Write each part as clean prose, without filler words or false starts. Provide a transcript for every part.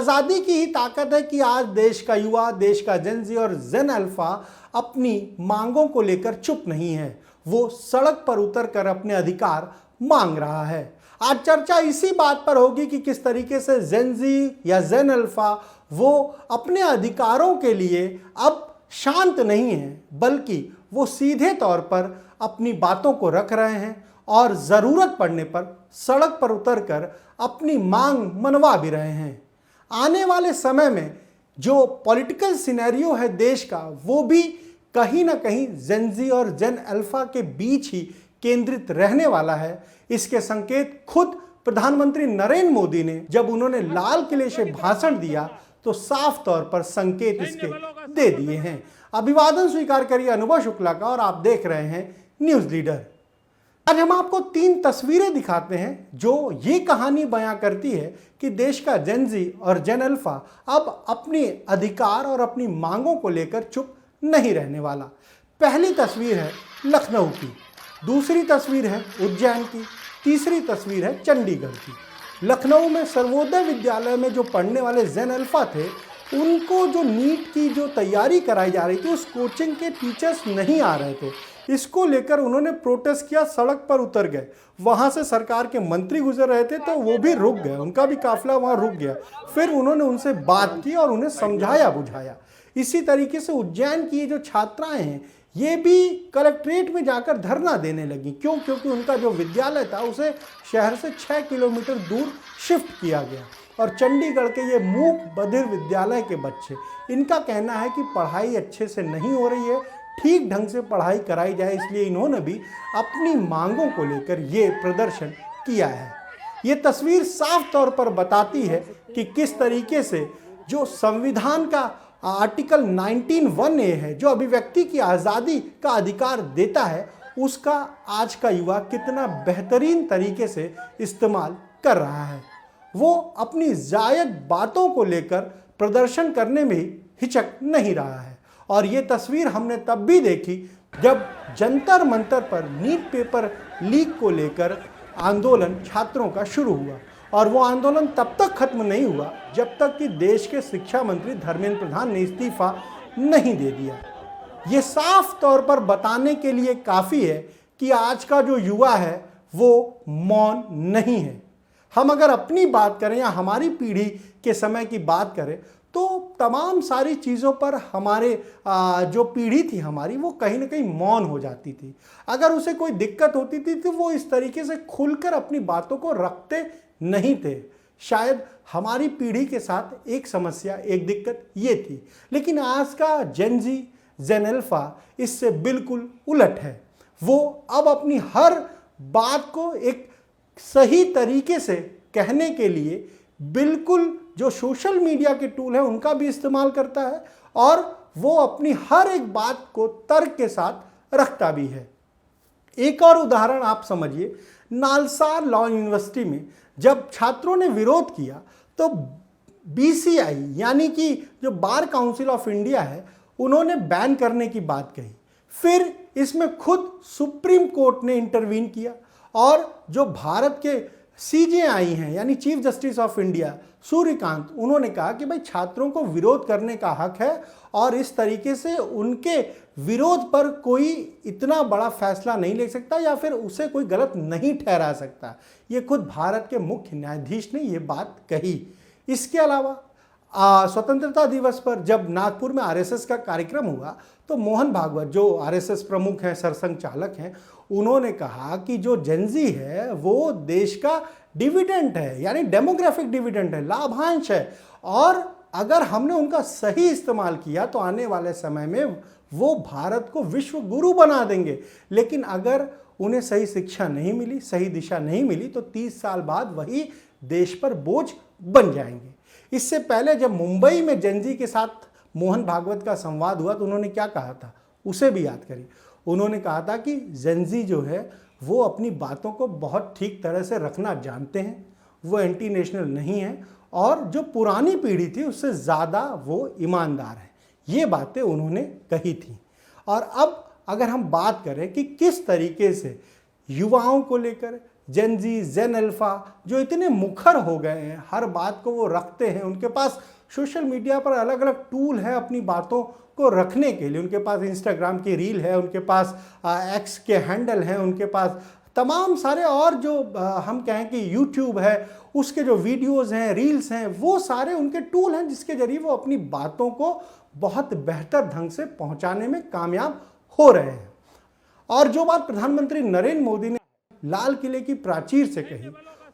आज़ादी की ही ताकत है कि आज देश का युवा, देश का जेन-ज़ी और जेन अल्फा अपनी मांगों को लेकर चुप नहीं है। वो सड़क पर उतरकर अपने अधिकार मांग रहा है। आज चर्चा इसी बात पर होगी कि किस तरीके से जेन-ज़ी या जेन अल्फा वो अपने अधिकारों के लिए अब शांत नहीं है, बल्कि वो सीधे तौर पर अपनी बातों को रख रहे हैं और ज़रूरत पड़ने पर सड़क पर उतरकर अपनी मांग मनवा भी रहे हैं। आने वाले समय में जो पॉलिटिकल सिनेरियो है देश का, वो भी कहीं ना कहीं जेन-ज़ी और जेन अल्फा के बीच ही केंद्रित रहने वाला है। इसके संकेत खुद प्रधानमंत्री नरेंद्र मोदी ने जब उन्होंने लाल किले से भाषण दिया तो साफ तौर पर संकेत इसके दे दिए हैं। अभिवादन स्वीकार करिए अनुभव शुक्ला का और आप देख रहे हैं न्यूज़ लीडर। आज हम आपको 3 तस्वीरें दिखाते हैं जो ये कहानी बयां करती है कि देश का जेन-ज़ी और जेन अल्फा अब अपने अधिकार और अपनी मांगों को लेकर चुप नहीं रहने वाला। पहली तस्वीर है लखनऊ की, दूसरी तस्वीर है उज्जैन की, तीसरी तस्वीर है चंडीगढ़ की। लखनऊ में सर्वोदय विद्यालय में जो पढ़ने वाले जेन अल्फा थे, उनको जो नीट की जो तैयारी कराई जा रही थी, उस कोचिंग के टीचर्स नहीं आ रहे थे। इसको लेकर उन्होंने प्रोटेस्ट किया, सड़क पर उतर गए। वहां से सरकार के मंत्री गुजर रहे थे तो वो भी रुक गए, उनका भी काफिला वहां रुक गया। फिर उन्होंने उनसे बात की और उन्हें समझाया बुझाया। इसी तरीके से उज्जैन की ये जो छात्राएं हैं, ये भी कलेक्ट्रेट में जाकर धरना देने लगी। क्यों? क्योंकि उनका जो विद्यालय था उसे शहर से 6 किलोमीटर दूर शिफ्ट किया गया। और चंडीगढ़ के ये मूक बधिर विद्यालय के बच्चे, इनका कहना है कि पढ़ाई अच्छे से नहीं हो रही है, ठीक ढंग से पढ़ाई कराई जाए, इसलिए इन्होंने भी अपनी मांगों को लेकर ये प्रदर्शन किया है। ये तस्वीर साफ तौर पर बताती है कि किस तरीके से जो संविधान का आर्टिकल 19(1)(a) है, जो अभिव्यक्ति की आज़ादी का अधिकार देता है, उसका आज का युवा कितना बेहतरीन तरीके से इस्तेमाल कर रहा है। वो अपनी जायज़ बातों को लेकर प्रदर्शन करने में हिचक नहीं रहा है। और ये तस्वीर हमने तब भी देखी जब जंतर मंतर पर नीट पेपर लीक को लेकर आंदोलन छात्रों का शुरू हुआ। और वो आंदोलन तब तक खत्म नहीं हुआ जब तक कि देश के शिक्षा मंत्री धर्मेंद्र प्रधान ने इस्तीफा नहीं दे दिया। ये साफ तौर पर बताने के लिए काफ़ी है कि आज का जो युवा है वो मौन नहीं है। हम अगर अपनी बात करें या हमारी पीढ़ी के समय की बात करें तो तमाम सारी चीज़ों पर हमारे जो पीढ़ी थी हमारी, वो कहीं ना कहीं मौन हो जाती थी। अगर उसे कोई दिक्कत होती थी तो वो इस तरीके से खुलकर अपनी बातों को रखते नहीं थे। शायद हमारी पीढ़ी के साथ एक समस्या, एक दिक्कत ये थी। लेकिन आज का जेन-ज़ी, जेन अल्फा इससे बिल्कुल उलट है। वो अब अपनी हर बात को एक सही तरीके से कहने के लिए बिल्कुल जो सोशल मीडिया के टूल है उनका भी इस्तेमाल करता है और वो अपनी हर एक बात को तर्क के साथ रखता भी है। एक और उदाहरण आप समझिए, नालसार लॉ यूनिवर्सिटी में जब छात्रों ने विरोध किया तो BCI यानी कि जो बार काउंसिल ऑफ इंडिया है, उन्होंने बैन करने की बात कही। फिर इसमें खुद सुप्रीम कोर्ट ने इंटरवीन किया और जो भारत के CJI हैं यानी chief justice of India Suryakant, उन्होंने कहा कि भाई छात्रों को विरोध करने का हक है और इस तरीके से उनके विरोध पर कोई इतना बड़ा फैसला नहीं ले सकता या फिर उसे कोई गलत नहीं ठहरा सकता। ये खुद भारत के मुख्य न्यायाधीश ने ये बात कही। इसके अलावा स्वतंत्रता दिवस पर जब नागपुर में RSS का कार्यक्रम हुआ तो मोहन भागवत जो RSS प्रमुख हैं, सरसंघ चालक हैं, उन्होंने कहा कि जो जेन-ज़ी है वो देश का डिविडेंड है, यानी डेमोग्राफिक डिविडेंड है, लाभांश है, और अगर हमने उनका सही इस्तेमाल किया तो आने वाले समय में वो भारत को विश्व गुरु बना देंगे। लेकिन अगर उन्हें सही शिक्षा नहीं मिली, सही दिशा नहीं मिली तो 30 साल बाद वही देश पर बोझ बन जाएंगे। इससे पहले जब मुंबई में जेन-ज़ी के साथ मोहन भागवत का संवाद हुआ तो उन्होंने क्या कहा था, उसे भी याद करिए। उन्होंने कहा था कि जेन-ज़ी जो है वो अपनी बातों को बहुत ठीक तरह से रखना जानते हैं, वो एंटी नेशनल नहीं है और जो पुरानी पीढ़ी थी उससे ज़्यादा वो ईमानदार है। ये बातें उन्होंने कही थी। और अब अगर हम बात करें कि किस तरीके से युवाओं को लेकर, जेन जी, जेन अल्फा जो इतने मुखर हो गए हैं, हर बात को वो रखते हैं, उनके पास सोशल मीडिया पर अलग अलग टूल है अपनी बातों को रखने के लिए। उनके पास इंस्टाग्राम की रील है, उनके पास एक्स के हैंडल हैं, उनके पास तमाम सारे और जो हम कहें कि यूट्यूब है उसके जो वीडियोस हैं, रील्स हैं, वो सारे उनके टूल हैं जिसके जरिए वो अपनी बातों को बहुत बेहतर ढंग से पहुंचाने में कामयाब हो रहे हैं। और जो बात प्रधानमंत्री नरेंद्र मोदी ने लाल किले की प्राचीर से कही,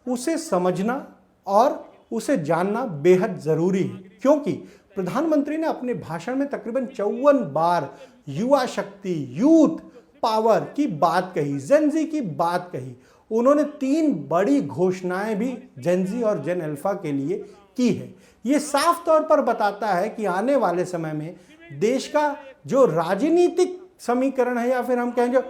उसे समझना और उसे जानना बेहद जरूरी है, क्योंकि प्रधानमंत्री ने अपने भाषण में तकरीबन 54 बार युवा शक्ति, यूथ पावर की बात कही, जेन-जी की बात कही। उन्होंने 3 बड़ी घोषणाएं भी जेन-जी और जेन अल्फा के लिए की है। ये साफ तौर पर बताता है कि आने वाले समय में देश का जो राजनीतिक समीकरण है, या फिर हम कहें जो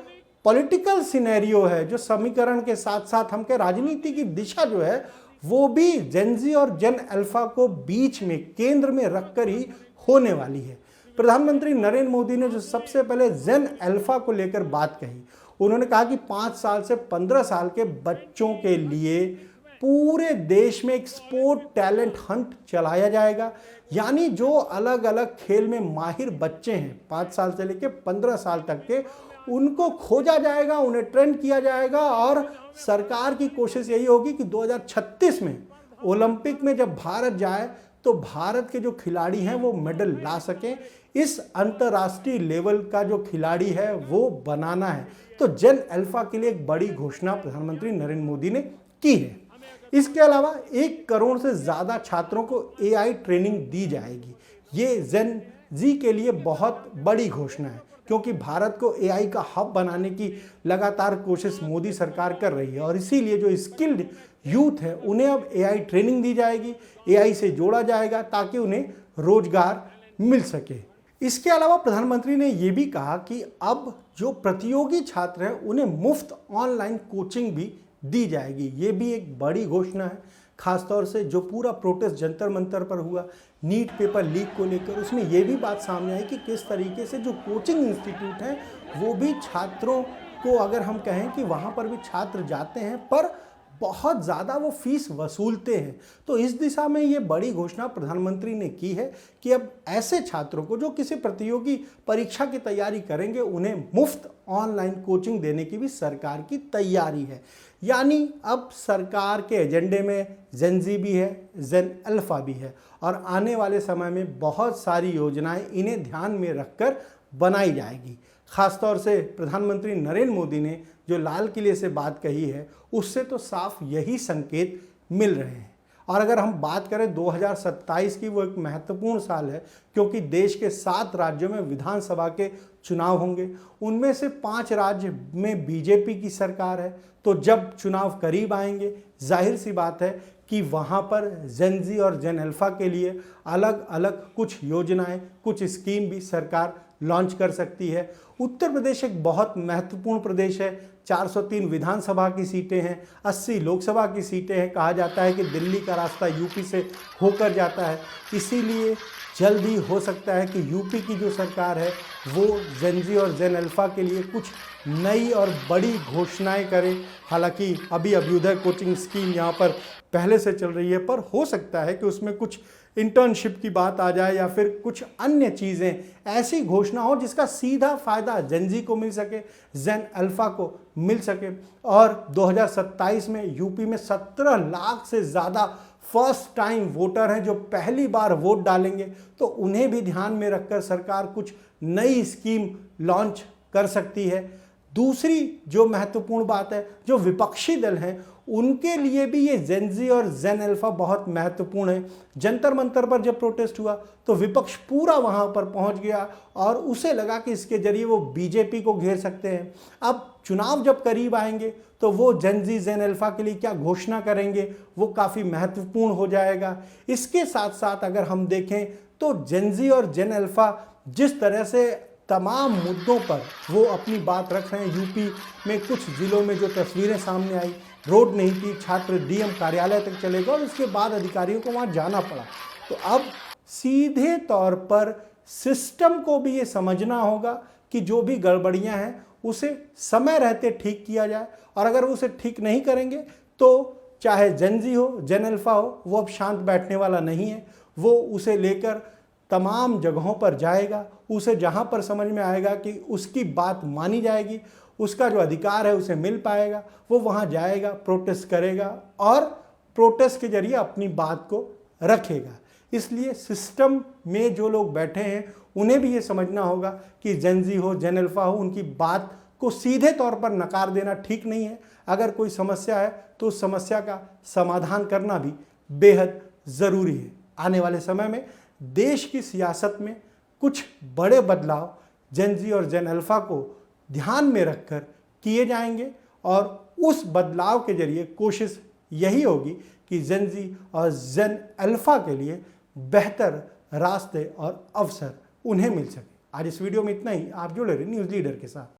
पॉलिटिकल सिनेरियो है, जो समीकरण के साथ साथ हम कहें राजनीति की दिशा जो है, वो भी जेन-जी और जेन अल्फा को बीच में, केंद्र में रखकर ही होने वाली है। प्रधानमंत्री नरेंद्र मोदी ने जो सबसे पहले जेन अल्फा को लेकर बात कही, उन्होंने कहा कि 5 साल से 15 साल के बच्चों के लिए पूरे देश में एक स्पोर्ट टैलेंट हंट चलाया जाएगा। यानी जो अलग अलग खेल में माहिर बच्चे हैं 5 साल से लेकर 15 साल तक के, उनको खोजा जाएगा, उन्हें ट्रेंड किया जाएगा और सरकार की कोशिश यही होगी कि 2036 में ओलंपिक में जब भारत जाए तो भारत के जो खिलाड़ी हैं वो मेडल ला सकें। इस अंतर्राष्ट्रीय लेवल का जो खिलाड़ी है वो बनाना है। तो जेन अल्फा के लिए एक बड़ी घोषणा प्रधानमंत्री नरेंद्र मोदी ने की है। इसके अलावा 1 करोड़ से ज़्यादा छात्रों को AI ट्रेनिंग दी जाएगी। ये जेन जी के लिए बहुत बड़ी घोषणा है, क्योंकि भारत को AI का हब बनाने की लगातार कोशिश मोदी सरकार कर रही है और इसीलिए जो स्किल्ड यूथ है उन्हें अब AI ट्रेनिंग दी जाएगी, AI से जोड़ा जाएगा ताकि उन्हें रोजगार मिल सके। इसके अलावा प्रधानमंत्री ने ये भी कहा कि अब जो प्रतियोगी छात्र हैं उन्हें मुफ्त ऑनलाइन कोचिंग भी दी जाएगी। ये भी एक बड़ी घोषणा है, खासतौर से जो पूरा प्रोटेस्ट जंतर मंतर पर हुआ नीट पेपर लीक को लेकर, उसमें यह भी बात सामने आई कि किस तरीके से जो कोचिंग इंस्टीट्यूट हैं वो भी छात्रों को, अगर हम कहें कि वहाँ पर भी छात्र जाते हैं पर बहुत ज़्यादा वो फीस वसूलते हैं। तो इस दिशा में ये बड़ी घोषणा प्रधानमंत्री ने की है कि अब ऐसे छात्रों को जो किसी प्रतियोगी परीक्षा की तैयारी करेंगे उन्हें मुफ्त ऑनलाइन कोचिंग देने की भी सरकार की तैयारी है। यानी अब सरकार के एजेंडे में जेन-जी भी है, जेन अल्फा भी है और आने वाले समय में बहुत सारी योजनाएं इन्हें ध्यान में रखकर बनाई जाएगी। खासतौर से प्रधानमंत्री नरेंद्र मोदी ने जो लाल किले से बात कही है उससे तो साफ यही संकेत मिल रहे हैं। और अगर हम बात करें 2027 की, वो एक महत्वपूर्ण साल है क्योंकि देश के 7 राज्यों में विधानसभा के चुनाव होंगे। उनमें से 5 राज्य में बीजेपी की सरकार है। तो जब चुनाव करीब आएंगे, जाहिर सी बात है कि वहाँ पर जेन-जी और जेन अल्फा के लिए अलग अलग कुछ योजनाएं, कुछ स्कीम भी सरकार लॉन्च कर सकती है। उत्तर प्रदेश एक बहुत महत्वपूर्ण प्रदेश है। 403 विधानसभा की सीटें हैं, 80 लोकसभा की सीटें हैं। कहा जाता है कि दिल्ली का रास्ता यूपी से होकर जाता है, इसीलिए जल्द ही हो सकता है कि यूपी की जो सरकार है वो जेन-जी और जेन अल्फा के लिए कुछ नई और बड़ी घोषणाएं करे। हालांकि अभी अभ्युदय कोचिंग स्कीम यहाँ पर पहले से चल रही है, पर हो सकता है कि उसमें कुछ इंटर्नशिप की बात आ जाए या फिर कुछ अन्य चीज़ें, ऐसी घोषणा हो जिसका सीधा फायदा जेन-जी को मिल सके, जेन अल्फा को मिल सके। और 2027 में यूपी में 17 लाख से ज़्यादा फर्स्ट टाइम वोटर हैं जो पहली बार वोट डालेंगे, तो उन्हें भी ध्यान में रखकर सरकार कुछ नई स्कीम लॉन्च कर सकती है। दूसरी जो महत्वपूर्ण बात है, जो विपक्षी दल हैं उनके लिए भी ये जेन-जी और जेन अल्फा बहुत महत्वपूर्ण है। जंतर मंतर पर जब प्रोटेस्ट हुआ तो विपक्ष पूरा वहाँ पर पहुँच गया और उसे लगा कि इसके जरिए वो बीजेपी को घेर सकते हैं। अब चुनाव जब करीब आएंगे तो वो जेन-जी जेन अल्फा के लिए क्या घोषणा करेंगे वो काफ़ी महत्वपूर्ण हो जाएगा। इसके साथ साथ अगर हम देखें तो जेन-जी और जेन अल्फा जिस तरह से तमाम मुद्दों पर वो अपनी बात रख रहे हैं, यूपी में कुछ जिलों में जो तस्वीरें सामने आई, रोड नहीं थी, छात्र डीएम कार्यालय तक चले गए और उसके बाद अधिकारियों को वहाँ जाना पड़ा। तो अब सीधे तौर पर सिस्टम को भी ये समझना होगा कि जो भी गड़बड़ियाँ हैं उसे समय रहते ठीक किया जाए। और अगर उसे ठीक नहीं करेंगे तो चाहे जेन ज़ी हो, जेन अल्फ़ा हो, वो अब शांत बैठने वाला नहीं है। वो उसे लेकर तमाम जगहों पर जाएगा। उसे जहाँ पर समझ में आएगा कि उसकी बात मानी जाएगी, उसका जो अधिकार है उसे मिल पाएगा, वो वहाँ जाएगा, प्रोटेस्ट करेगा और प्रोटेस्ट के जरिए अपनी बात को रखेगा। इसलिए सिस्टम में जो लोग बैठे हैं उन्हें भी ये समझना होगा कि जेन ज़ी हो, जेन अल्फ़ा हो, उनकी बात को सीधे तौर पर नकार देना ठीक नहीं है। अगर कोई समस्या है तो उस समस्या का समाधान करना भी बेहद ज़रूरी है। आने वाले समय में देश की सियासत में कुछ बड़े बदलाव जेन ज़ी और जेन अल्फ़ा को ध्यान में रखकर किए जाएंगे और उस बदलाव के जरिए कोशिश यही होगी कि जेन ज़ी और जेन अल्फ़ा के लिए बेहतर रास्ते और अवसर उन्हें मिल सके। आज इस वीडियो में इतना ही। आप जुड़े रहे न्यूज़ लीडर के साथ।